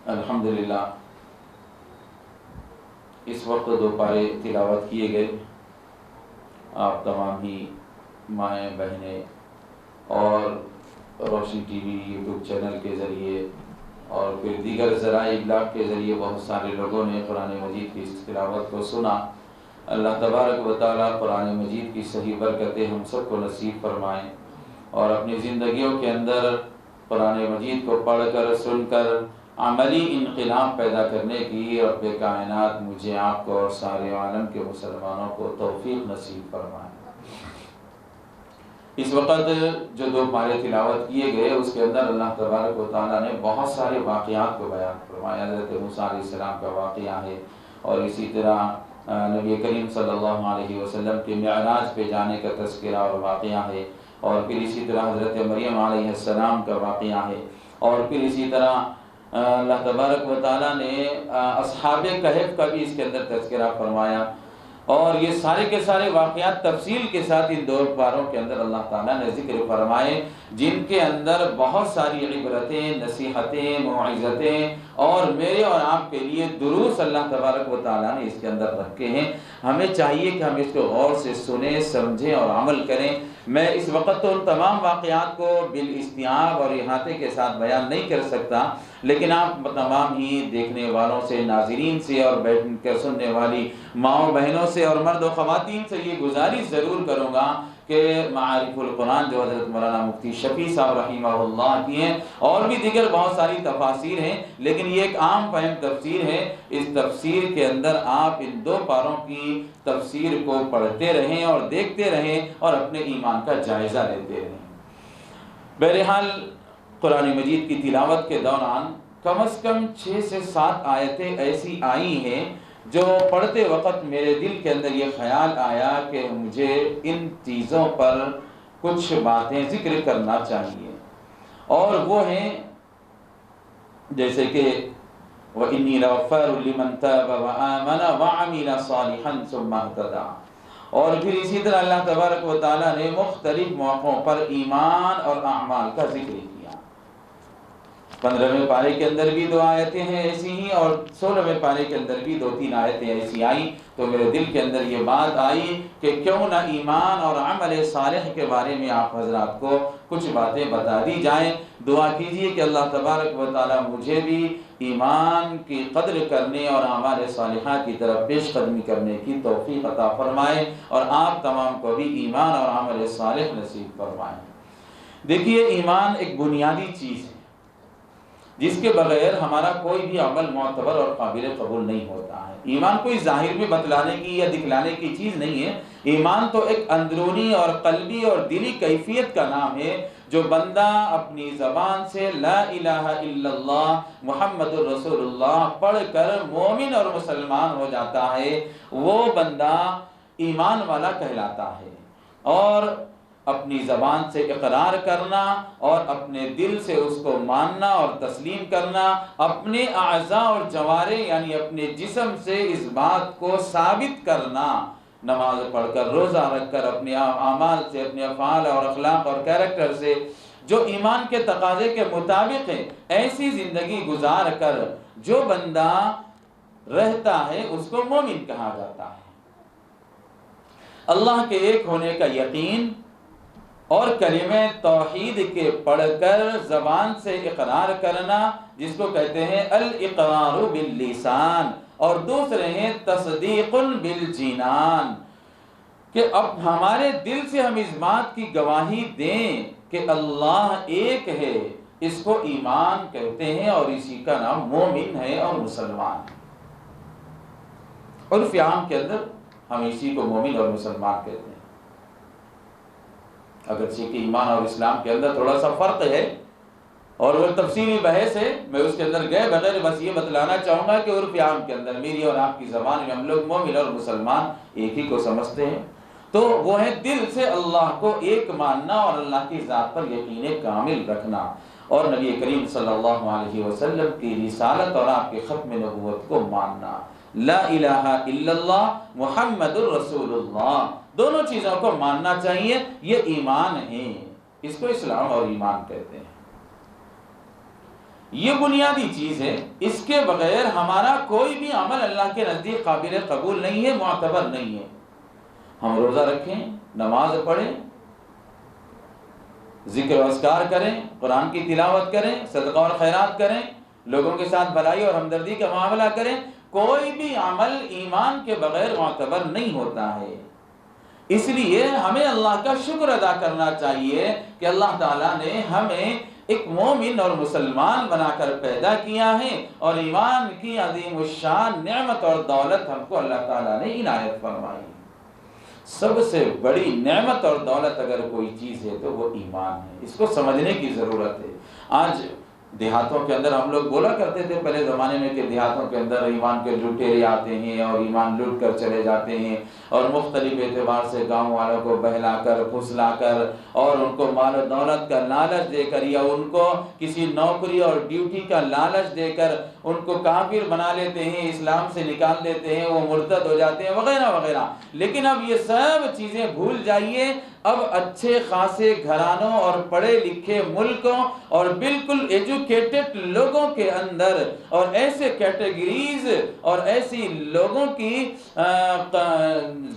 الحمدللہ اس وقت 2 پارے تلاوت کیے گئے۔ آپ تمام ہی مائیں بہنیں اور روشن ٹی وی یوٹیوب چینل کے ذریعے اور پھر دیگر ذرائع ابلاغ کے ذریعے بہت سارے لوگوں نے قرآن مجید کی اس تلاوت کو سنا۔ اللہ تبارک و تعالیٰ قرآن مجید کی صحیح برکتیں ہم سب کو نصیب فرمائیں اور اپنی زندگیوں کے اندر قرآن مجید کو پڑھ کر سن کر عملی انقلاب پیدا کرنے کی رب کائنات مجھے آپ کو اور سارے عالم کے مسلمانوں کو توفیق نصیب فرمائے۔ اس وقت جو 2 پارے تلاوت کیے گئے اس کے اندر اللہ تبارک و تعالیٰ نے بہت سارے واقعات کو بیان فرمایا۔ حضرت موسیٰ علیہ السلام کا واقعہ ہے اور اسی طرح نبی کریم صلی اللہ علیہ وسلم کے معراج پہ جانے کا تذکرہ اور واقعہ ہے، اور پھر اسی طرح حضرت مریم علیہ السلام کا واقعہ ہے، اور پھر اسی طرح اللہ تبارک و تعالیٰ نے اصحاب کہف کا بھی اس کے اندر تذکرہ فرمایا، اور یہ سارے کے سارے واقعات تفصیل کے ساتھ ان 2 پاروں کے اندر اللہ تعالیٰ نے ذکر فرمائے، جن کے اندر بہت ساری عبرتیں، نصیحتیں، موعظتیں اور میرے اور آپ کے لیے دروس اللہ تبارک و تعالیٰ نے اس کے اندر رکھے ہیں۔ ہمیں چاہیے کہ ہم اس کو غور سے سنیں، سمجھیں اور عمل کریں۔ میں اس وقت تو ان تمام واقعات کو بالاستیعاب اور احاطے کے ساتھ بیان نہیں کر سکتا، لیکن آپ تمام ہی دیکھنے والوں سے، ناظرین سے اور بیٹھ کر سننے والی ماؤں بہنوں سے اور مرد و خواتین سے یہ گزارش ضرور کروں گا کہ معارف القرآن جو حضرت مولانا مفتی شفیع صاحب رحمہ اللہ کی ہیں، اور بھی دیگر بہت ساری تفاسیر ہیں، لیکن یہ ایک عام فہم تفسیر ہے۔ اس تفسیر کے اندر آپ ان 2 پاروں کی تفسیر کو پڑھتے رہیں اور دیکھتے رہیں اور اپنے ایمان کا جائزہ لیتے رہیں۔ بہرحال قرآن مجید کی تلاوت کے دوران کم از کم 6 سے 7 آیتیں ایسی آئی ہیں جو پڑھتے وقت میرے دل کے اندر یہ خیال آیا کہ مجھے ان چیزوں پر کچھ باتیں ذکر کرنا چاہیے، اور وہ ہیں جیسے کہ وَإِنِّي لَغَفَّارٌ لِمَن تَابَ وَآمَنَ وَعَمِلَ صَالِحًا ثُمَّ اهْتَدَىٰ، اور پھر اسی طرح اللہ تبارک و تعالیٰ نے مختلف موقعوں پر ایمان اور اعمال کا ذکر کیا۔ 15ویں پارے کے اندر بھی 2 آیتیں ہیں ایسی ہی، اور 16ویں پارے کے اندر بھی 2-3 آیتیں ایسی آئیں، تو میرے دل کے اندر یہ بات آئی کہ کیوں نہ ایمان اور عمل صالح کے بارے میں آپ حضرات کو کچھ باتیں بتا دی جائیں۔ دعا کیجئے کہ اللہ تبارک و تعالیٰ مجھے بھی ایمان کی قدر کرنے اور اعمال صالحہ کی طرف پیش قدمی کرنے کی توفیق عطا فرمائے، اور آپ تمام کو بھی ایمان اور عمل صالح نصیب فرمائے۔ دیکھیے، ایمان ایک بنیادی چیز ہے جس کے بغیر ہمارا کوئی بھی عمل معتبر اور قابل قبول نہیں ہوتا ہے۔ ایمان کوئی ظاہر میں بتلانے کی یا دکھلانے کی چیز نہیں ہے۔ ایمان تو ایک اندرونی اور قلبی اور دلی کیفیت کا نام ہے، جو بندہ اپنی زبان سے لا الہ الا اللہ محمد الرسول اللہ پڑھ کر مومن اور مسلمان ہو جاتا ہے، وہ بندہ ایمان والا کہلاتا ہے۔ اور اپنی زبان سے اقرار کرنا اور اپنے دل سے اس کو ماننا اور تسلیم کرنا، اپنے اعضاء اور جوارح یعنی اپنے جسم سے اس بات کو ثابت کرنا، نماز پڑھ کر، روزہ رکھ کر، اپنے اعمال سے، اپنے افعال اور اخلاق اور کیریکٹر سے جو ایمان کے تقاضے کے مطابق ہے، ایسی زندگی گزار کر جو بندہ رہتا ہے اس کو مومن کہا جاتا ہے۔ اللہ کے ایک ہونے کا یقین اور کلمہ توحید کے پڑھ کر زبان سے اقرار کرنا، جس کو کہتے ہیں الاقرار باللسان، اور دوسرے ہیں تصدیق بالجنان، کہ اب ہمارے دل سے ہم اس بات کی گواہی دیں کہ اللہ ایک ہے، اس کو ایمان کہتے ہیں اور اسی کا نام مومن ہے اور مسلمان ہے۔ عرف عام کے اندر ہم اسی کو مومن اور مسلمان کہتے ہیں، اگرچہ کہ ایمان اور اسلام کے اندر تھوڑا سا فرق ہے اور وہ تفصیلی بحث ہے، میں اس کے اندر گئے بغیر بس یہ بتلانا چاہوں گا کہ عرف عام کے اندر میری اور آپ کی زبان میں ہم لوگ مومن اور مسلمان ایک ہی کو سمجھتے ہیں۔ تو وہ ہے دل سے اللہ کو ایک ماننا اور اللہ کی ذات پر یقین کامل رکھنا، اور نبی کریم صلی اللہ علیہ وسلم کی رسالت اور آپ کے ختم نبوت کو ماننا، لا الہ الا اللہ محمد الرسول اللہ، دونوں چیزوں کو ماننا چاہیے۔ یہ ایمان ہے، اس کو اسلام اور ایمان کہتے ہیں۔ یہ بنیادی چیز ہے، اس کے بغیر ہمارا کوئی بھی عمل اللہ کے نزدیک قابل قبول نہیں ہے، معتبر نہیں ہے۔ ہم روزہ رکھیں، نماز پڑھیں، ذکر و اذکار کریں، قرآن کی تلاوت کریں، صدقہ اور خیرات کریں، لوگوں کے ساتھ بھلائی اور ہمدردی کا معاملہ کریں، کوئی بھی عمل ایمان کے بغیر معتبر نہیں ہوتا ہے۔ اس لیے ہمیں اللہ کا شکر ادا کرنا چاہیے کہ اللہ تعالیٰ نے ہمیں ایک مومن اور مسلمان بنا کر پیدا کیا ہے، اور ایمان کی عظیم الشان نعمت اور دولت ہم کو اللہ تعالیٰ نے عنایت فرمائی۔ سب سے بڑی نعمت اور دولت اگر کوئی چیز ہے تو وہ ایمان ہے، اس کو سمجھنے کی ضرورت ہے۔ آج دیہاتوں کے اندر ہم لوگ بولا کرتے تھے پہلے زمانے میں کہ دیہاتوں کے اندر ایمان کے لٹیرے آتے ہیں اور ایمان لوٹ کر چلے جاتے ہیں، اور مختلف اعتبار سے گاؤں والوں کو بہلا کر، پھسلا کر، اور ان کو مال و دولت کا لالچ دے کر، یا ان کو کسی نوکری اور ڈیوٹی کا لالچ دے کر ان کو کافر بنا لیتے ہیں، اسلام سے نکال دیتے ہیں، وہ مرتد ہو جاتے ہیں وغیرہ وغیرہ۔ لیکن اب یہ سب چیزیں بھول جائیے، اب اچھے خاصے گھرانوں اور پڑھے لکھے ملکوں اور بالکل ایجوکیٹڈ لوگوں کے اندر، اور ایسے کیٹیگریز اور ایسی لوگوں کی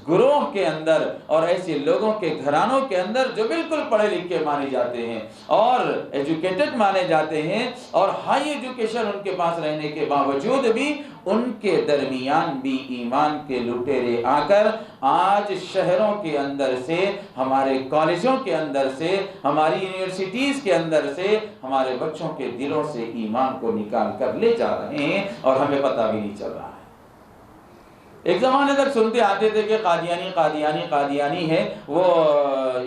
گروہ کے اندر، اور ایسے لوگوں کے گھرانوں کے اندر جو بالکل پڑھے لکھے مانے جاتے ہیں اور ایجوکیٹڈ مانے جاتے ہیں، اور ہائی ایجوکیشن ان کے پاس رہنے کے باوجود بھی ان کے درمیان بھی ایمان کے لٹیرے آ کر آج شہروں کے اندر سے، ہمارے کالجوں کے اندر سے، ہماری یونیورسٹیز کے اندر سے ہمارے بچوں کے دلوں سے ایمان کو نکال کر لے جا رہے ہیں، اور ہمیں پتہ بھی نہیں چل رہا ہے۔ ایک زمانے تک سنتے آتے تھے کہ قادیانی ہے، وہ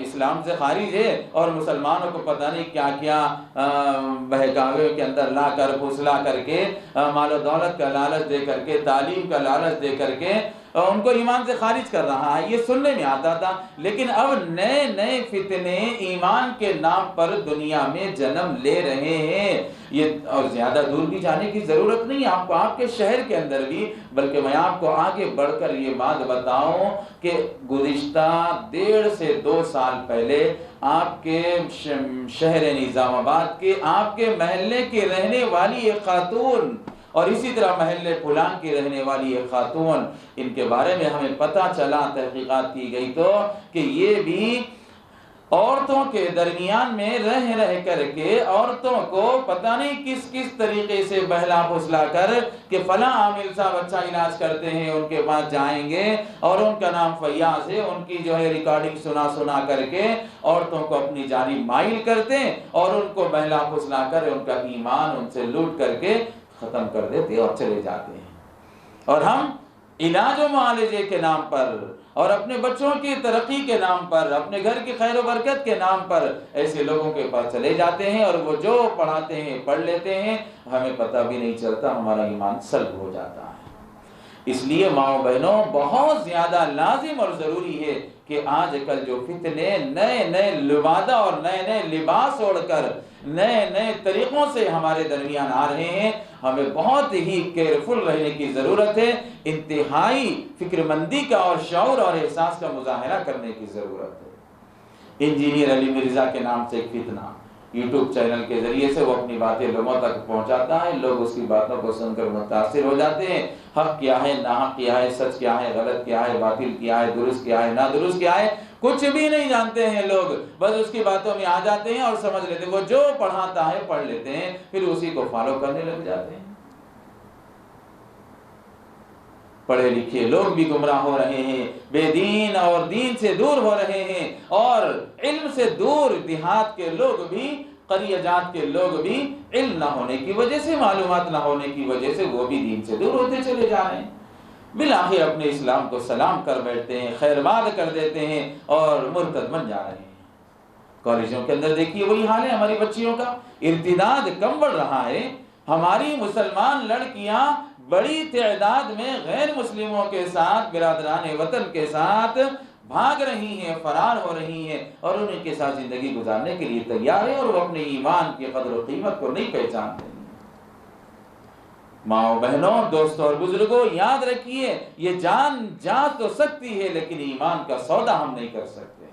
اسلام سے خارج ہے، اور مسلمانوں کو پتہ نہیں کیا کیا بہکاوے کے اندر لا کر، پھسلا کر کے، مال و دولت کا لالچ دے کر کے، تعلیم کا لالچ دے کر کے ان کو ایمان سے خارج کر رہا ہے، یہ سننے میں آتا تھا۔ لیکن اب نئے نئے فتنے ایمان کے نام پر دنیا میں جنم لے رہے ہیں، یہ اور زیادہ دور بھی جانے کی ضرورت نہیں، آپ کو آپ کے شہر کے اندر بھی، بلکہ میں آپ کو آگے بڑھ کر یہ بات بتاؤں کہ گزشتہ 1.5 سے 2 سال پہلے آپ کے شہر نظام آباد کے، آپ کے محلے کی رہنے والی ایک خاتون، اور اسی طرح محلے فلان کی رہنے والی ایک خاتون، ان کے بارے میں ہمیں پتہ چلا، تحقیقات کی گئی تو کہ یہ بھی عورتوں کے درمیان میں رہ کر کے عورتوں کو پتہ نہیں کس طریقے سے بہلا پھسلا کر کہ فلاں عامل صاحب اچھا علاج کرتے ہیں، ان کے پاس جائیں گے، اور ان کا نام فیاض ہے، ان کی جو ہے ریکارڈنگ سنا کر کے عورتوں کو اپنی جانب مائل کرتے ہیں، اور ان کو بہلا پھسلا کر ان کا ایمان ان سے لوٹ کر کے ختم کر دیتے اور چلے جاتے ہیں۔ اور ہم علاج و معالجے کے نام پر، اور اپنے بچوں کی ترقی کے نام پر، اپنے گھر کی خیر و برکت کے نام پر ایسے لوگوں کے پاس چلے جاتے ہیں، اور وہ جو پڑھاتے ہیں پڑھ لیتے ہیں، ہمیں پتہ بھی نہیں چلتا، ہمارا ایمان سلب ہو جاتا ہے۔ اس لیے ماؤں بہنوں، بہت زیادہ لازم اور ضروری ہے کہ آج کل جو فتنے نئے نئے لبادہ اور نئے نئے لباس اوڑھ کر نئے نئے طریقوں سے ہمارے درمیان آ رہے ہیں، ہمیں بہت ہی کیئرفل رہنے کی ضرورت ہے، انتہائی فکر مندی کا اور شعور اور احساس کا مظاہرہ کرنے کی ضرورت ہے۔ انجینئر علی مرزا کے نام سے ایک فتنہ یوٹیوب چینل کے ذریعے سے وہ اپنی باتیں لوگوں تک پہنچاتا ہے، لوگ اس کی باتوں کو سن کر متاثر ہو جاتے ہیں، حق کیا ہے، ناحق کیا ہے، سچ کیا ہے، غلط کیا ہے، باطل کیا ہے، درست کیا ہے، نادرست کیا ہے، کچھ بھی نہیں جانتے ہیں لوگ، بس اس کی باتوں میں آ جاتے ہیں اور سمجھ لیتے ہیں، وہ جو پڑھاتا ہے پڑھ لیتے ہیں، پھر اسی کو فالو کرنے لگ جاتے ہیں۔ پڑھے لکھے لوگ بھی گمراہ ہو رہے ہیں، بے دین اور دین سے دور ہو رہے ہیں، اور علم سے دور دیہات کے لوگ بھی، قریہ جات کے لوگ بھی علم نہ ہونے کی وجہ سے، معلومات نہ ہونے کی وجہ سے وہ بھی دین سے دور ہوتے چلے جا رہے ہیں، بالآخر اپنے اسلام کو سلام کر بیٹھتے ہیں، خیر باد کر دیتے ہیں اور مرتد بن جا رہے ہیں۔ کالجوں کے اندر دیکھیے وہی حال ہے ہماری بچیوں کا، ارتداد کم بڑھ رہا ہے، ہماری مسلمان لڑکیاں بڑی تعداد میں غیر مسلموں کے ساتھ، برادران وطن کے ساتھ بھاگ رہی ہیں، فرار ہو رہی ہیں، اور انہیں کے ساتھ زندگی گزارنے کے لیے تیار ہیں، اور وہ اپنے ایمان کی قدر و قیمت کو نہیں پہچانتے ہیں۔ ماؤں بہنوں، دوستوں اور بزرگوں، یاد رکھیے، یہ جان جا تو سکتی ہے لیکن ایمان کا سودا ہم نہیں کر سکتے ہیں۔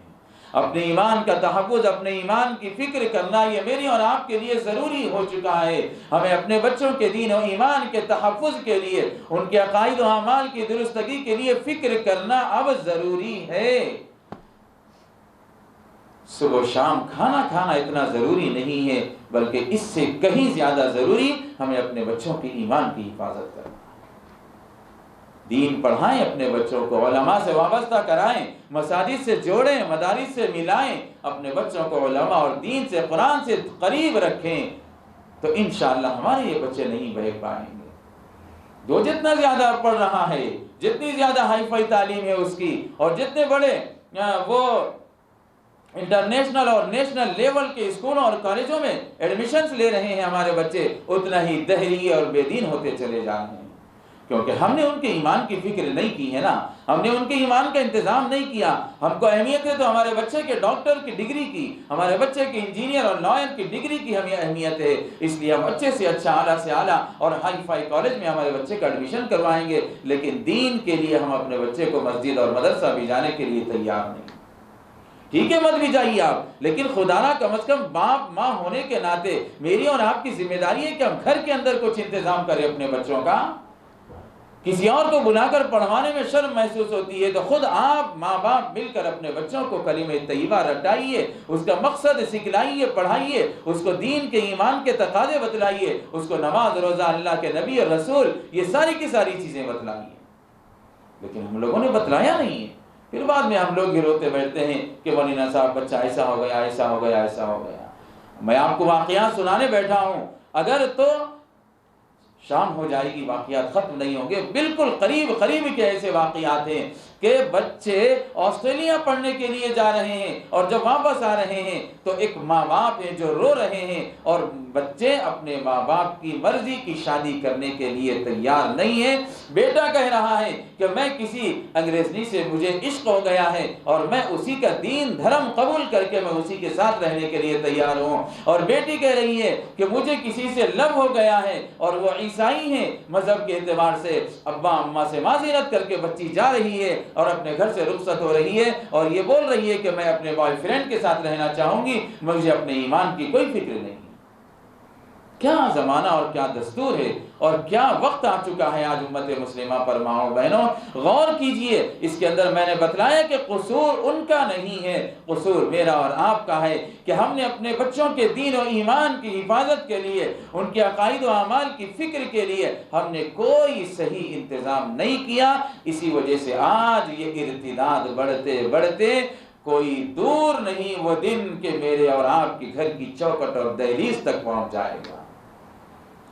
اپنے ایمان کا تحفظ، اپنے ایمان کی فکر کرنا یہ میری اور آپ کے لیے ضروری ہو چکا ہے۔ ہمیں اپنے بچوں کے دین و ایمان کے تحفظ کے لیے، ان کے عقائد و اعمال کی درستگی کے لیے فکر کرنا اب ضروری ہے۔ صبح و شام کھانا کھانا اتنا ضروری نہیں ہے، بلکہ اس سے کہیں زیادہ ضروری ہمیں اپنے بچوں کے ایمان کی حفاظت کرنا ہے۔ دین پڑھائیں اپنے بچوں کو، علماء سے وابستہ کرائیں، مساجد سے جوڑیں، مدارس سے ملائیں، اپنے بچوں کو علماء اور دین سے، قرآن سے قریب رکھیں، تو انشاءاللہ ہمارے یہ بچے نہیں بہک پائیں گے۔ جو جتنا زیادہ پڑھ رہا ہے، جتنی زیادہ ہائی فائی تعلیم ہے اس کی، اور جتنے بڑے وہ انٹرنیشنل اور نیشنل لیول کے اسکولوں اور کالجوں میں ایڈمیشنز لے رہے ہیں ہمارے بچے، اتنا ہی دہری اور بے دین ہوتے چلے جا رہے ہیں، کیونکہ ہم نے ان کے ایمان کی فکر نہیں کی ہے نا، ہم نے ان کے ایمان کا انتظام نہیں کیا۔ ہم کو اہمیت ہے تو ہمارے بچے کے ڈاکٹر کی ڈگری کی، ہمارے بچے کے انجینئر اور لائر کی ڈگری کی ہمیں اہمیت ہے، اس لیے ہم اچھے سے اچھا، اعلیٰ سے اعلیٰ اور ہائی فائی کالج میں ہمارے بچے کا ایڈمیشن کروائیں گے، لیکن دین کے لیے ہم اپنے بچے کو مسجد اور مدرسہ بھی جانے کے لیے تیار نہیں۔ ٹھیک ہے مت بھی جائیے آپ، لیکن خدا نہ کم از کم باپ ماں ہونے کے ناطے میری اور آپ کی ذمہ داری ہے کہ ہم گھر کے اندر کچھ انتظام کریں اپنے بچوں کا۔ کسی اور کو بلا کر پڑھوانے میں شرم محسوس ہوتی ہے، تو خود آپ ماں باپ مل کر اپنے بچوں کو کلمہ طیبہ رٹائیے، اس کا مقصد سکھلائیے، پڑھائیے، اس کو دین کے ایمان کے تقاضے بتلائیے، اس کو نماز، روزہ، اللہ کے نبی اور رسول، یہ ساری کی ساری چیزیں بتلائیے۔ لیکن ہم لوگوں نے بتلایا نہیں ہے، پھر بعد میں ہم لوگ روتے بیٹھتے ہیں کہ مولانا صاحب بچہ ایسا ہو گیا، ایسا ہو گیا، ایسا ہو گیا۔ میں آپ کو واقعات سنانے بیٹھا ہوں، اگر تو شام ہو جائے گی واقعات ختم نہیں ہوں گے۔ بالکل قریب قریب کے ایسے واقعات ہیں کہ بچے آسٹریلیا پڑھنے کے لیے جا رہے ہیں اور جب واپس آ رہے ہیں تو ایک ماں باپ ہیں جو رو رہے ہیں، اور بچے اپنے ماں باپ کی مرضی کی شادی کرنے کے لیے تیار نہیں ہیں۔ بیٹا کہہ رہا ہے کہ میں کسی انگریزنی سے مجھے عشق ہو گیا ہے اور میں اسی کا دین دھرم قبول کر کے میں اسی کے ساتھ رہنے کے لیے تیار ہوں، اور بیٹی کہہ رہی ہے کہ مجھے کسی سے لو ہو گیا ہے اور وہ عیسائی ہیں مذہب کے اعتبار سے، ابا اماں سے معذرت کر کے بچی جا رہی ہے اور اپنے گھر سے رخصت ہو رہی ہے اور یہ بول رہی ہے کہ میں اپنے بوائے فرینڈ کے ساتھ رہنا چاہوں گی، مجھے اپنے ایمان کی کوئی فکر نہیں۔ کیا زمانہ اور کیا دستور ہے اور کیا وقت آ چکا ہے آج امت مسلمہ پر۔ ماؤں بہنوں غور کیجئے، اس کے اندر میں نے بتلایا کہ قصور ان کا نہیں ہے، قصور میرا اور آپ کا ہے کہ ہم نے اپنے بچوں کے دین و ایمان کی حفاظت کے لیے، ان کے عقائد و اعمال کی فکر کے لیے ہم نے کوئی صحیح انتظام نہیں کیا۔ اسی وجہ سے آج یہ ارتداد بڑھتے بڑھتے کوئی دور نہیں وہ دن کہ میرے اور آپ کے گھر کی چوکھٹ اور دہلیز تک پہنچ جائے گا۔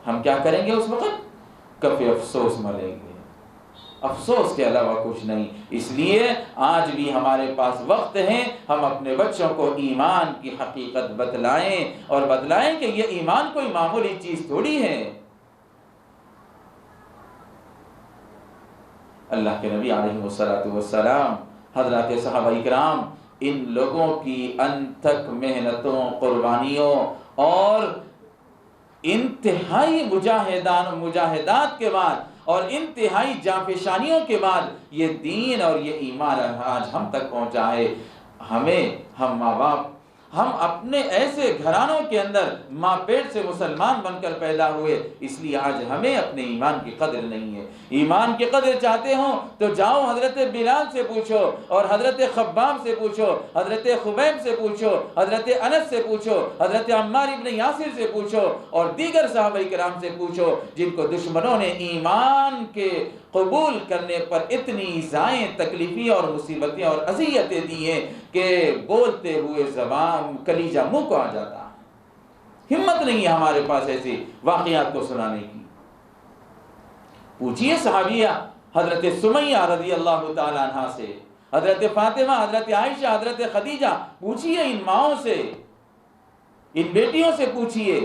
ہم کیا کریں گے اس وقت؟ کفِ افسوس مریں گے، افسوس کے علاوہ کچھ نہیں۔ اس لیے آج بھی ہمارے پاس وقت ہے، ہم اپنے بچوں کو ایمان کی حقیقت بتلائیں، اور بتلائیں کہ یہ ایمان کوئی معمولی چیز تھوڑی ہے۔ اللہ کے نبی علیہ السلام، حضرات صحابہ کرام، ان لوگوں کی انتھک محنتوں، قربانیوں اور انتہائی مجاہدات کے بعد اور انتہائی جانفشانیوں کے بعد یہ دین اور یہ ایمان آج ہم تک پہنچا ہے۔ ہم ماں باپ، ہم اپنے ایسے گھرانوں کے اندر ماں پیٹ سے مسلمان بن کر پیدا ہوئے، اس لیے آج ہمیں اپنے ایمان کی قدر نہیں ہے۔ ایمان کی قدر چاہتے ہو تو جاؤ حضرت بلال سے پوچھو، اور حضرت خباب سے پوچھو، حضرت خبیب سے پوچھو، حضرت انس سے پوچھو، حضرت عمار ابن یاسر سے پوچھو، اور دیگر صحابہ کرام سے پوچھو جن کو دشمنوں نے ایمان کے قبول کرنے پر اتنی ایذائیں، تکلیفیں اور مصیبتیں اور اذیتیں دی ہیں کہ بولتے ہوئے زبان کلیجہ منہ کو آ جاتا ہے۔ ہمت نہیں ہے ہمارے پاس ایسی واقعات کو سنانے کی۔ پوچھئے صحابیہ حضرت سمیہ رضی اللہ تعالیٰ عنہ سے، حضرت فاطمہ، حضرت عائشہ، حضرت خدیجہ، پوچھئے ان ماؤں سے، ان بیٹیوں سے پوچھئے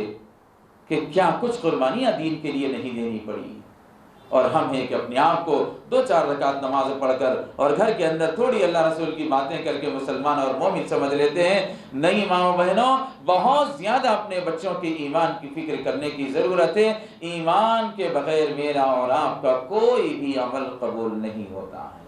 کہ کیا کچھ قربانیاں دین کے لیے نہیں دینی پڑی۔ اور ہم ہیں کہ اپنے آپ کو 2-4 رکعت نماز پڑھ کر اور گھر کے اندر تھوڑی اللہ رسول کی باتیں کر کے مسلمان اور مومن سمجھ لیتے ہیں۔ نہیں ماؤں بہنوں، بہت زیادہ اپنے بچوں کے ایمان کی فکر کرنے کی ضرورت ہے۔ ایمان کے بغیر میرا اور آپ کا کوئی بھی عمل قبول نہیں ہوتا ہے۔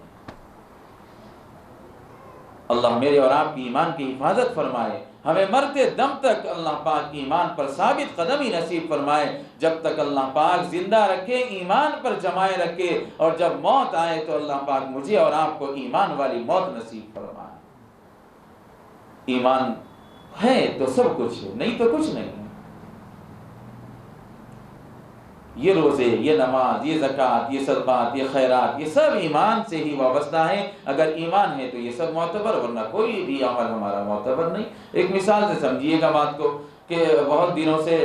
اللہ میرے اور آپ کی ایمان کی حفاظت فرمائے، ہمیں مرتے دم تک اللہ پاک ایمان پر ثابت قدمی نصیب فرمائے، جب تک اللہ پاک زندہ رکھے ایمان پر جمائے رکھے، اور جب موت آئے تو اللہ پاک مجھے اور آپ کو ایمان والی موت نصیب فرمائے۔ ایمان ہے تو سب کچھ ہے، نہیں تو کچھ نہیں ہے۔ یہ روزے، یہ نماز، یہ زکوٰۃ، یہ صدقات، یہ خیرات، یہ سب ایمان سے ہی وابستہ ہیں۔ اگر ایمان ہے تو یہ سب معتبر، ورنہ کوئی بھی عمل ہمارا معتبر نہیں۔ ایک مثال سے سمجھیے گا بات کو، کہ بہت دنوں سے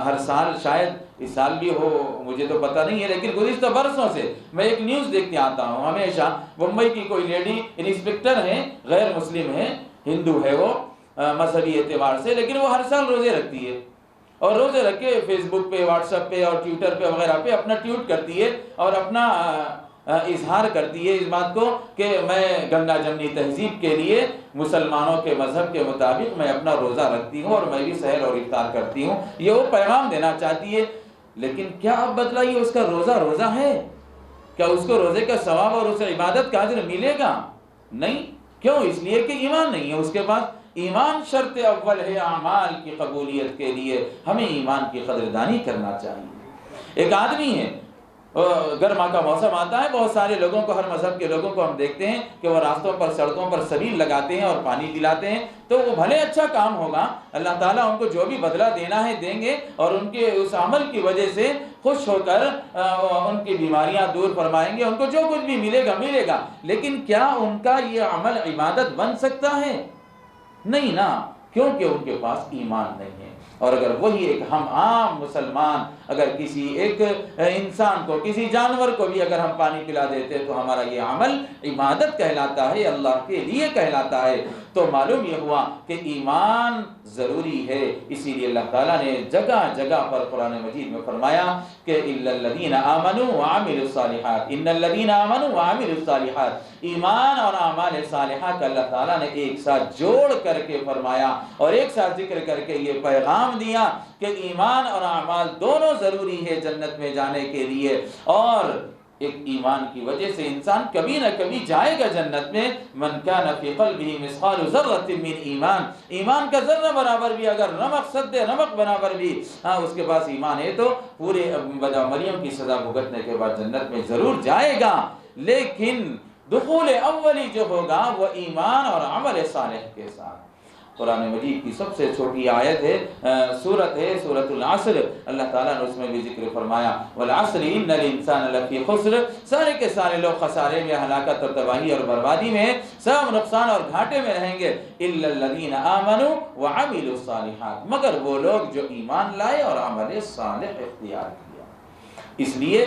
ہر سال، شاید اس سال بھی ہو مجھے تو پتہ نہیں ہے، لیکن گزشتہ برسوں سے میں ایک نیوز دیکھتے آتا ہوں ہمیشہ۔ ممبئی کی کوئی لیڈی انسپیکٹر ہے، غیر مسلم ہے، ہندو ہے وہ مذہبی اعتبار سے، لیکن وہ ہر سال روزے رکھتی ہے، اور روزے رکھ کے فیس بک پہ، واٹس ایپ پہ اور ٹویٹر پہ وغیرہ پہ اپنا ٹویٹ کرتی ہے، اور اپنا اظہار کرتی ہے اس بات کو کہ میں گنگا جمنی تہذیب کے لیے مسلمانوں کے مذہب کے مطابق میں اپنا روزہ رکھتی ہوں، اور میں بھی سحر اور افطار کرتی ہوں۔ یہ وہ پیغام دینا چاہتی ہے، لیکن کیا اب بدلا یہ اس کا روزہ ہے؟ کیا اس کو روزے کا ثواب اور اس عبادت کا اجر ملے گا؟ نہیں۔ کیوں؟ اس لیے کہ ایمان نہیں ہے اس کے پاس۔ ایمان شرط اول ہے اعمال کی قبولیت کے لیے، ہمیں ایمان کی قدردانی کرنا چاہیے۔ ایک آدمی ہے، گرما کا موسم آتا ہے، بہت سارے لوگوں کو، ہر مذہب کے لوگوں کو ہم دیکھتے ہیں کہ وہ راستوں پر، سڑکوں پر سبیل لگاتے ہیں اور پانی دلاتے ہیں، تو وہ بھلے اچھا کام ہوگا، اللہ تعالیٰ ان کو جو بھی بدلہ دینا ہے دیں گے، اور ان کے اس عمل کی وجہ سے خوش ہو کر ان کی بیماریاں دور فرمائیں گے، ان کو جو کچھ بھی ملے گا، لیکن کیا ان کا یہ عمل عبادت بن سکتا ہے؟ نہیں نا، کیونکہ ان کے پاس ایمان نہیں ہے۔ اور اگر وہی ایک ہم عام مسلمان اگر کسی ایک انسان کو، کسی جانور کو بھی اگر ہم پانی پلا دیتے تو ہمارا یہ عمل عبادت کہلاتا ہے، اللہ کے لیے کہلاتا ہے۔ تو معلوم یہ ہوا کہ ایمان ضروری ہے، اسی لیے اللہ تعالیٰ نے جگہ جگہ پر قرآن مجید میں فرمایا کہ اِلَّا الَّذِينَ آمَنُوا وَعَمِلُوا الصَّالِحَاتِ، إِنَّ الَّذِينَ آمَنُوا وَعَمِلُوا الصَّالِحَاتِ، ایمان اور اعمال صالحہ کا اللہ تعالیٰ نے ایک ساتھ جوڑ کر کے فرمایا، اور ایک ساتھ ذکر کر کے یہ پیغام دیا کہ ایمان اور اعمال دونوں ضروری ہے جنت میں جانے کے لیے، اور ایک ایمان کی وجہ سے انسان کبھی نہ کبھی جائے گا جنت میں۔ من کان فی قلبہ مثقال ذرۃ من ایمان، ایمان کا ذرہ برابر بھی اگر نمک، سد نمک برابر بھی اس کے پاس ایمان ہے تو پورے بدعملیوں کی سزا بھگتنے کے بعد جنت میں ضرور جائے گا، لیکن دخول اولی جو ہوگا وہ ایمان اور عمل صالح کے ساتھ۔ قرآن مجید کی سب سے چھوٹی آیت ہے، سورت ہے سورۃ العصر، اللہ تعالیٰ نے اس میں بھی ذکر فرمایا والعصر ان الانسان لفی خسر، سارے کے سارے لوگ خسارے میں، ہلاکت اور تباہی اور بربادی میں، سب نقصان اور گھاٹے میں رہیں گے، الا الذین آمنوا وعملوا الصالحات، مگر وہ لوگ جو ایمان لائے اور عمل صالح اختیار کیا۔ اس لیے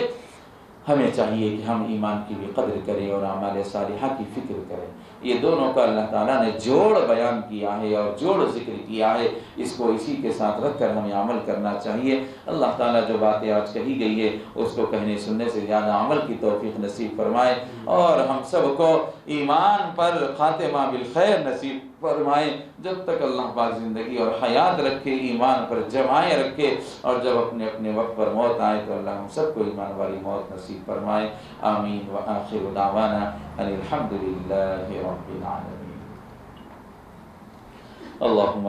ہمیں چاہیے کہ ہم ایمان کی بھی قدر کریں اور اعمال صالحہ کی فکر کریں۔ یہ دونوں کا اللہ تعالیٰ نے جوڑ بیان کیا ہے اور جوڑ ذکر کیا ہے، اس کو اسی کے ساتھ رکھ کر ہمیں عمل کرنا چاہیے۔ اللہ تعالیٰ جو باتیں آج کہی گئی ہے اس کو کہنے سننے سے زیادہ عمل کی توفیق نصیب فرمائے، اور ہم سب کو ایمان پر خاتمہ بالخیر نصیب فرمائے۔ جب تک اللہ پاک زندگی اور حیات رکھے ایمان پر جمائے رکھے، اور جب اپنے اپنے وقت پر موت آئے تو اللہ ہم سب کو ایمان والی موت نصیب فرمائے۔ آمین وآخر دعوانا ان الحمد للہ رب العالمین۔ اللہم